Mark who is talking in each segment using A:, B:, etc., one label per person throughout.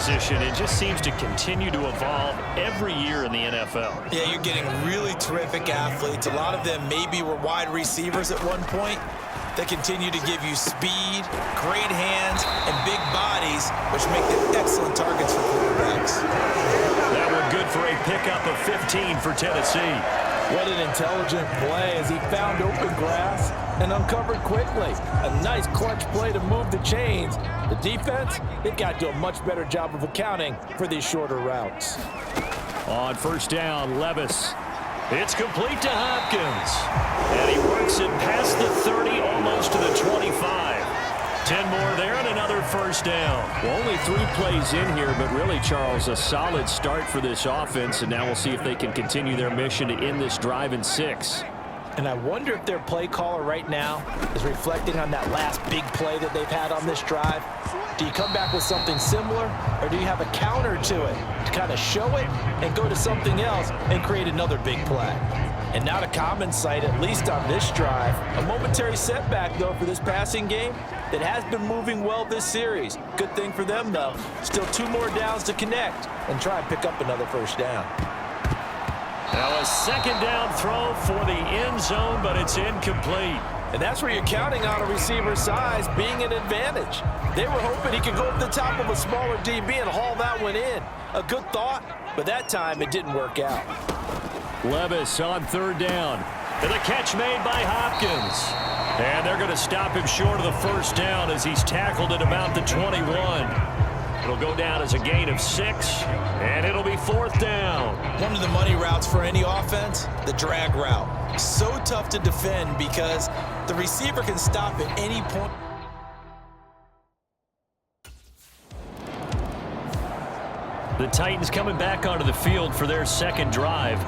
A: position and just seems to continue to evolve every year in the NFL.
B: Yeah, you're getting really terrific athletes. A lot of them maybe were wide receivers at one point. They continue to give you speed, great hands, and big bodies, which make them excellent targets for quarterbacks.
A: That one good for a pickup of 15 for Tennessee.
C: What an intelligent play as he found open grass and uncovered quickly. A nice clutch play to move the chains. The defense, they've got to do a much better job of accounting for these shorter routes.
A: On first down, Levis. It's complete to Hopkins. And he works it past the 30, almost to the 25. 10 more there and another first down.
D: Well, only 3 plays in here, but really, Charles, a solid start for this offense. And now we'll see if they can continue their mission to end this drive in 6.
C: And I wonder if their play caller right now is reflecting on that last big play that they've had on this drive. Do you come back with something similar, or do you have a counter to it to kind of show it and go to something else and create another big play? And not a common sight, at least on this drive. A momentary setback, though, for this passing game that has been moving well this series. Good thing for them, though. Still 2 more downs to connect and try and pick up another first down.
A: Now a second down throw for the end zone, but it's incomplete.
C: And that's where you're counting on a receiver's size being an advantage. They were hoping he could go up the top of a smaller DB and haul that one in. A good thought, but that time it didn't work out.
A: Levis on third down. And the catch made by Hopkins. And they're going to stop him short of the first down as he's tackled at about the 21. It'll go down as a gain of 6, and it'll be fourth down.
B: One of the money routes for any offense, the drag route. So tough to defend because the receiver can stop at any point.
A: The Titans coming back onto the field for their second drive.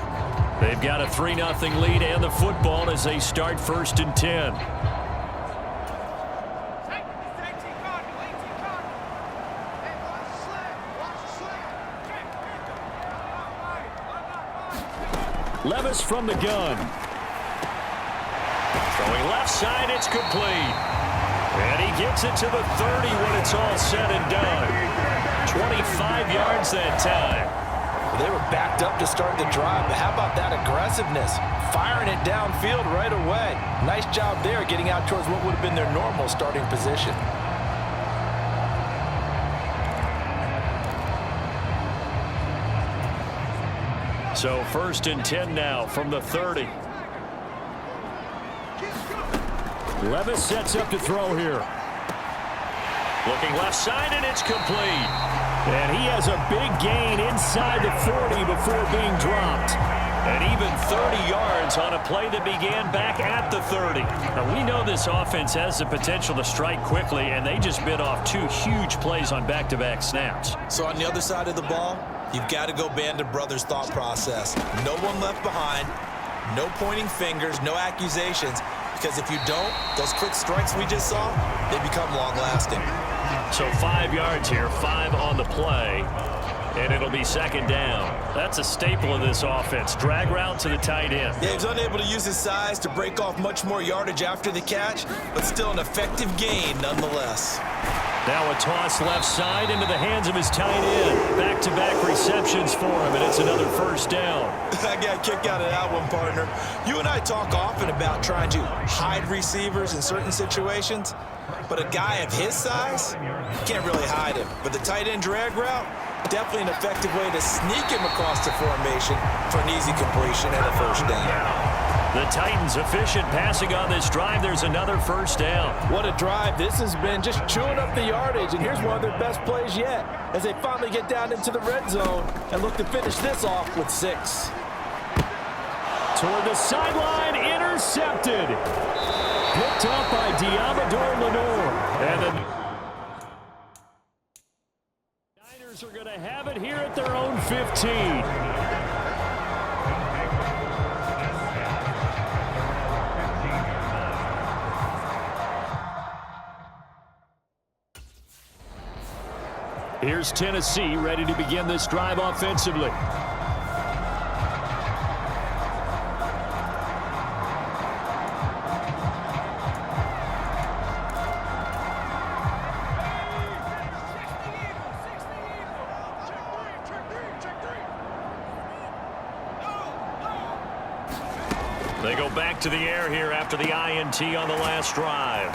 A: They've got a 3-0 lead and the football as they start first and 10. Levis from the gun. Throwing left side, it's complete. And he gets it to the 30 when it's all said and done. 25 yards that time.
C: They were backed up to start the drive, but how about that aggressiveness? Firing it downfield right away. Nice job there getting out towards what would have been their normal starting position.
A: So first and 10 now from the 30. Levis sets up to throw here. Looking left side, and it's complete. And he has a big gain inside the 40 before being dropped. And even 30 yards on a play that began back at the 30. Now, we know this offense has the potential to strike quickly, and they just bit off 2 huge plays on back-to-back snaps.
B: So on the other side of the ball, you've got to go Band of Brothers thought process. No one left behind, no pointing fingers, no accusations. Because if you don't, those quick strikes we just saw, they become long-lasting.
A: So 5 yards here, 5 on the play, and it'll be second down. That's a staple of this offense. Drag route to the tight end.
B: Yeah, he's unable to use his size to break off much more yardage after the catch, but still an effective gain nonetheless.
A: Now a toss left side into the hands of his tight end. Back-to-back receptions for him, and it's another first down.
B: I got a kick out of that one, partner. You and I talk often about trying to hide receivers in certain situations, but a guy of his size, you can't really hide him. But the tight end drag route, definitely an effective way to sneak him across the formation for an easy completion and a first down.
A: The Titans efficient passing on this drive. There's another first down.
C: What a drive this has been, just chewing up the yardage. And here's one of their best plays yet as they finally get down into the red zone and look to finish this off with 6.
A: Toward the sideline, intercepted. Picked up by Diamador Lenore. And the Niners are going to have it here at their own 15. Here's Tennessee ready to begin this drive offensively. They go back to the air here after the INT on the last drive.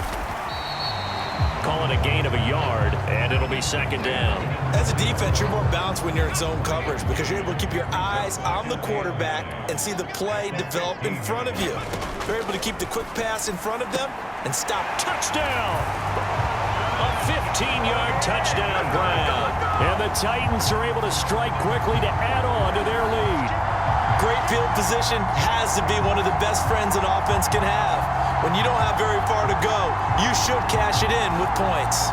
A: Call it a gain of a yard, and it'll be second down.
B: As a defense, you're more balanced when you're in zone coverage because you're able to keep your eyes on the quarterback and see the play develop in front of you. You're able to keep the quick pass in front of them and stop.
A: Touchdown! A 15-yard touchdown, Brown.
D: And the Titans are able to strike quickly to add on to their lead.
B: Great field position has to be one of the best friends an offense can have. When you don't have very far to go, you should cash it in with points.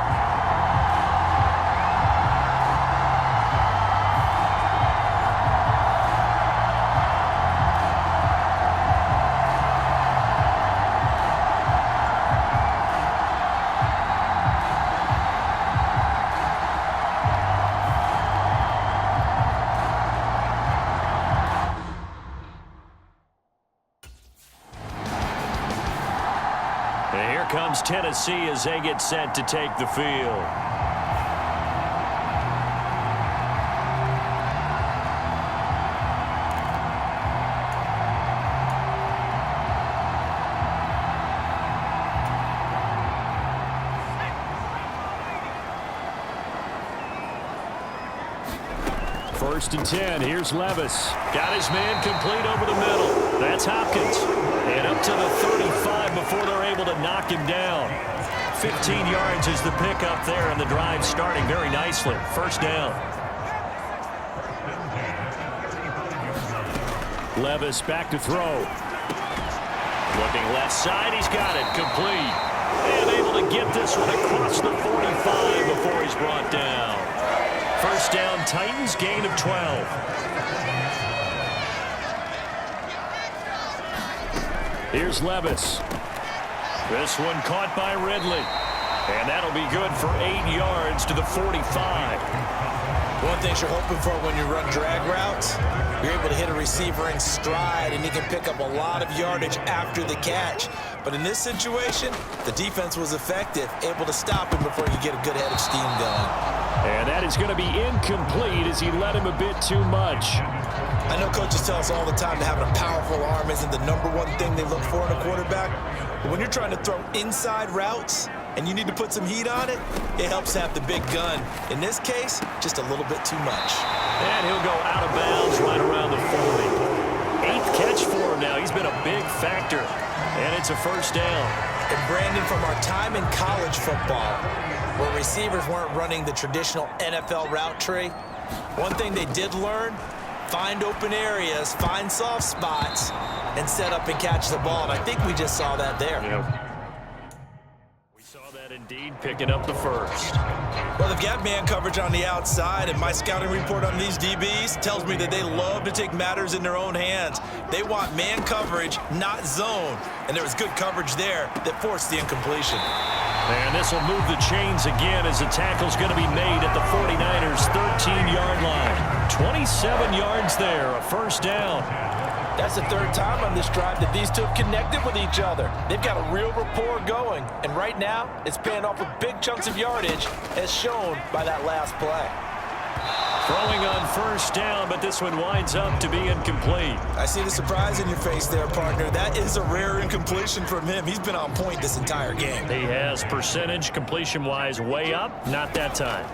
A: Comes Tennessee as they get set to take the field.
D: First and 10. Here's Levis.
A: Got his man complete over the middle. That's Hopkins. And up to the 35 before they're able to knock him down. 15 yards is the pickup there, and the drive starting very nicely. First down.
D: Levis back to throw.
A: Looking left side. He's got it. Complete. And able to get this one across the 45 before he's brought down. First down, Titans, gain of 12.
D: Here's Levis.
A: This one caught by Ridley. And that'll be good for 8 yards to the 45.
B: One thing you're hoping for when you run drag routes, you're able to hit a receiver in stride, and he can pick up a lot of yardage after the catch. But in this situation, the defense was effective, able to stop him before you get a good head of steam going.
D: And that is going to be incomplete as he led him a bit too much.
B: I know coaches tell us all the time that having a powerful arm isn't the #1 thing they look for in a quarterback. But when you're trying to throw inside routes and you need to put some heat on it, it helps to have the big gun. In this case, just a little bit too much.
A: And he'll go out of bounds right around the 40. 8th catch for him now. He's been a big factor. And it's a first down.
B: And Brandon, from our time in college football, where receivers weren't running the traditional NFL route tree, one thing they did learn, find open areas, find soft spots, and set up and catch the ball. And I think we just saw that there.
A: Yeah. We saw that indeed, picking up the first.
B: Well, they've got man coverage on the outside, and my scouting report on these DBs tells me that they love to take matters in their own hands. They want man coverage, not zone. And there was good coverage there that forced the incompletion.
A: And this will move the chains again as the tackle's going to be made at the 49ers' 13-yard line. 27 yards there, a first down.
C: That's the 3rd time on this drive that these two have connected with each other. They've got a real rapport going, and right now it's paying off with big chunks of yardage, as shown by that last play.
A: Throwing on first down, but this one winds up to be incomplete.
B: I see the surprise in your face there, partner. That is a rare incompletion from him. He's been on point this entire game.
A: He has percentage completion-wise way up, not that time.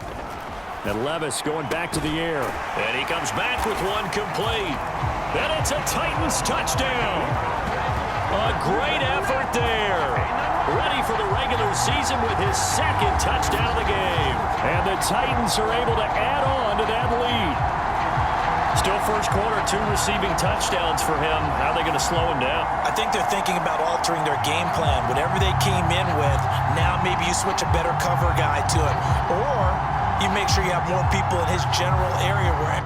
D: And Levis going back to the air.
A: And he comes back with one complete. And it's a Titans touchdown. A great effort there. Ready for the regular season with his 2nd touchdown of the game.
D: And the Titans are able to add on to that lead.
A: Still first quarter, 2 receiving touchdowns for him. How are they going to slow him down?
B: I think they're thinking about altering their game plan. Whatever they came in with, now maybe you switch a better cover guy to him. Or you make sure you have more people in his general area where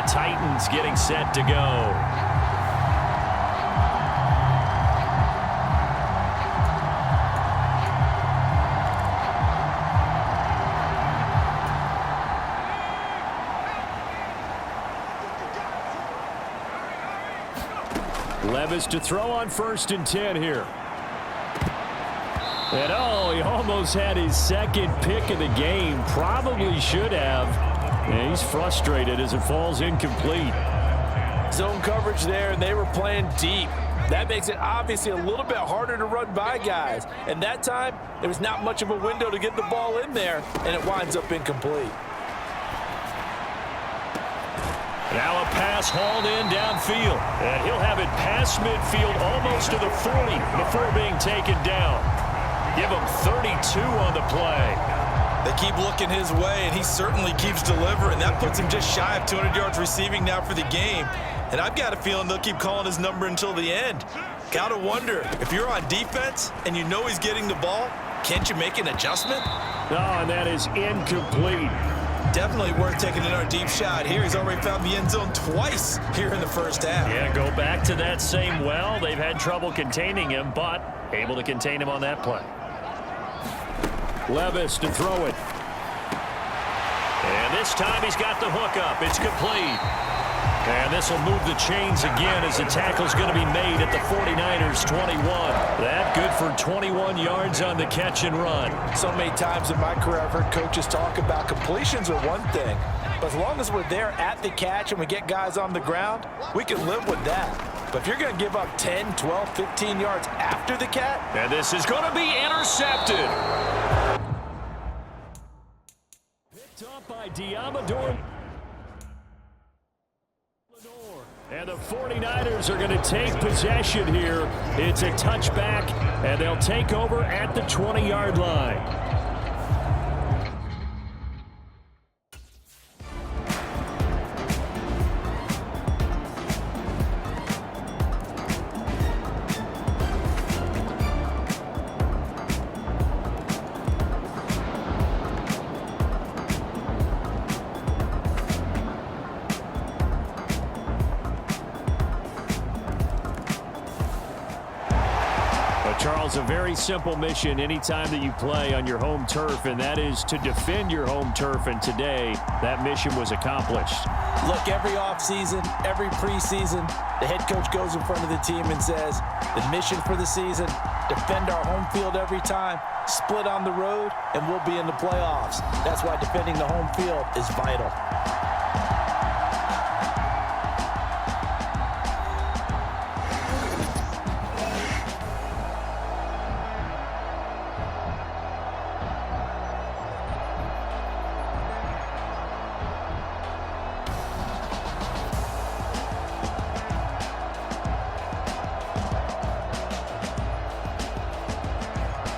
A: Titans getting set to go.
D: Levis to throw on 1st and 10 here. And he almost had his second pick of the game. Probably should have. And he's frustrated as it falls incomplete.
C: Zone coverage there, and they were playing deep. That makes it obviously a little bit harder to run by guys. And that time, there was not much of a window to get the ball in there, and it winds up incomplete.
A: Now a pass hauled in downfield. And he'll have it past midfield almost to the 40 before being taken down. Give him 32 on the play.
B: They keep looking his way, and he certainly keeps delivering. That puts him just shy of 200 yards receiving now for the game. And I've got a feeling they'll keep calling his number until the end. Gotta wonder, if you're on defense and you know he's getting the ball, can't you make an adjustment?
D: And that is incomplete.
B: Definitely worth taking another deep shot here. He's already found the end zone twice here in the first half.
A: Yeah, go back to that same well. They've had trouble containing him, but able to contain him on that play.
D: Levis to throw it.
A: And this time he's got the hook up. It's complete. And this will move the chains again as the tackle's going to be made at the 49ers 21. That good for 21 yards on the catch and run.
C: So many times in my career I've heard coaches talk about completions are one thing, but as long as we're there at the catch and we get guys on the ground, we can live with that. But if you're going to give up 10, 12, 15 yards after the catch,
A: and this is going to be intercepted.
D: Picked up by Diamador. And the 49ers are going to take possession here. It's a touchback, and they'll take over at the 20-yard line. Charles, a very simple mission anytime that you play on your home turf, and that is to defend your home turf, and today that mission was accomplished.
C: Look, every offseason, every preseason, the head coach goes in front of the team and says, the mission for the season, defend our home field every time, split on the road, and we'll be in the playoffs. That's why defending the home field is vital.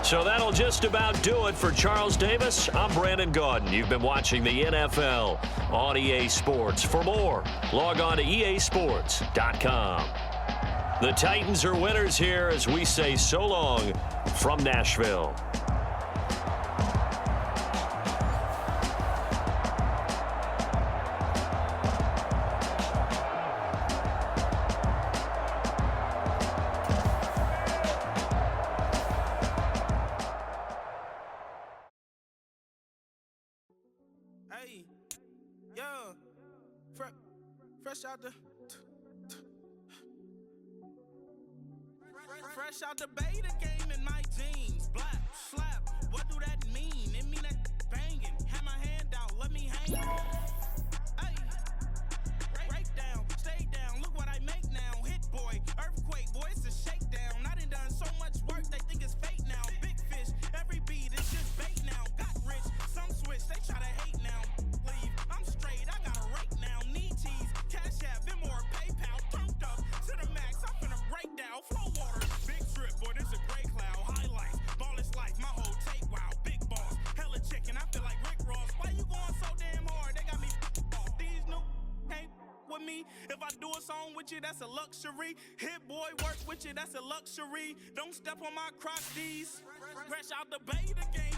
A: So that'll just about do it for Charles Davis. I'm Brandon Gaudin. You've been watching the NFL on EA Sports. For more, log on to easports.com. The Titans are winners here as we say so long from Nashville.
E: Hey, yeah, fresh out the beta game in my jeans, black slap. What do that mean? It mean that banging. Have my hand out, let me hang. Hey, break down, stay down. Look what I make now. Hit boy, earthquake, boy, it's a shakedown. I done so much work, they think it's fake now. Big fish, every beat is just bait now. Got rich, some switch, they try to hate now. Leave, I'm straight, I got a rake now. Need tease, cash app, them more PayPal. Turned up to the max, I'm finna break down. Flow water, big trip, boy, this a gray cloud. Highlights, ball is life, my whole take, wow. Big boss, hella chicken, I feel like Rick Ross. Why you going so damn hard? They got me off. These new can't with me. If I do a song with you, that's a luxury. Hit boy, work with you, that's a luxury. Don't step on my crock, these. Fresh out the beta game.